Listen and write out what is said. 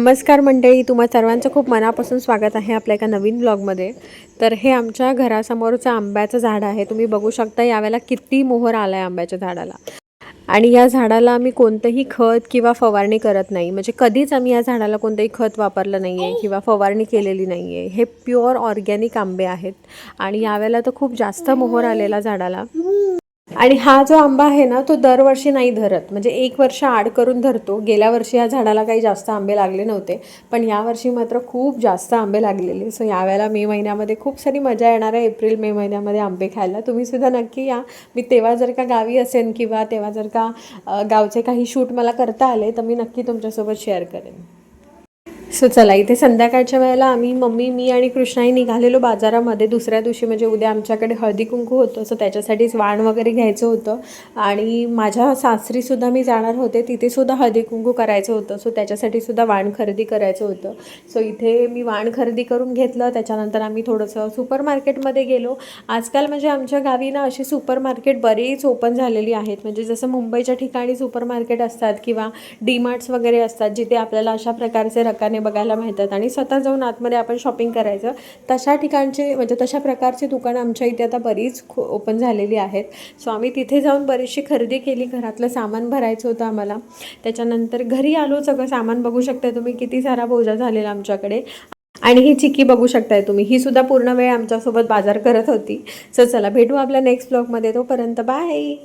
नमस्कार मंडळी, तुम्हा सर्वांचं खूप मनापासून स्वागत आहे आपल्या एका नवीन ब्लॉगमध्ये। तर हे आमच्या घरासमोरचं आंब्याचं झाड आहे। तुम्ही बघू शकता यावेळेला किती मोहर आलाय आंब्याच्या झाडाला। आणि या झाडाला आम्ही कोणतेही खत किंवा फवारणी करत नाही, म्हणजे कधीच आम्ही या झाडाला कोणतेही खत वापरलं नाही आहे किंवा फवारणी केलेली नाही आहे। हे प्युअर ऑर्गॅनिक आंबे आहेत आणि यावेळेला तर खूप जास्त मोहर आलेला झाडाला। आणि हा जो आंबा आहे ना, तो दरवर्षी नाही धरत, म्हणजे एक वर्ष आड करून धरतो। गेल्या वर्षी या झाडाला काही जास्त आंबे लागले नव्हते, पण यावर्षी मात्र खूप जास्त आंबे लागलेले। सो यावेळेला मे महिन्यामध्ये खूप सारी मजा येणार आहे, एप्रिल मे महिन्यामध्ये आंबे खायला। तुम्ही सुद्धा नक्की या। मी तेव्हा जर का गावी असेन किंवा तेव्हा जर का गावचे काही शूट मला करता आले तर मी नक्की तुमच्यासोबत शेअर करेन। सो चला, इथे संध्याकाळच्या वेळेला आम्ही मम्मी, मी आणि कृष्णाई निघालेलो बाजारामध्ये। दुसऱ्या दिवशी म्हणजे उद्या आमच्याकडे हळदी कुंकू होतं, सो त्याच्यासाठीच वाण वगैरे घ्यायचं होतं। आणि माझ्या सासरीसुद्धा मी जाणार होते, तिथेसुद्धा हळदी कुंकू करायचं होतं, सो त्याच्यासाठीसुद्धा वाण खरेदी करायचं होतं। सो इथे मी वाण खरेदी करून घेतलं। त्याच्यानंतर आम्ही थोडंसं सुपर मार्केटमध्ये गेलो। आजकाल म्हणजे आमच्या गावी ना अशी सुपर मार्केट बरीच ओपन झालेली आहेत, म्हणजे जसं मुंबईच्या ठिकाणी सुपर मार्केट असतात किंवा डीमार्ट्स वगैरे असतात, जिथे आपल्याला अशा प्रकारचे रकाने बघायला मिळतात आणि स्वतः जाऊन आतमध्ये आपण शॉपिंग करायचं। तशा ठिकाणचे म्हणजे तशा प्रकारची दुकानं आमच्या इथे आता बरीच ओपन झालेली आहेत। सो आम्ही तिथे जाऊन बरीचशी खरेदी केली, घरातलं सामान भरायचं होतं आम्हाला। त्याच्यानंतर घरी आलो, सगळं सामान बघू शकता तुम्ही, किती सारा बोजा झालेला आमच्याकडे। आणि ही चिक्की बघू शकताय तुम्ही, ही सुद्धा पूर्ण वेळ आमच्यासोबत बाजार करत होती। सो चला, भेटू आपल्या नेक्स्ट ब्लॉगमध्ये, तोपर्यंत बाय।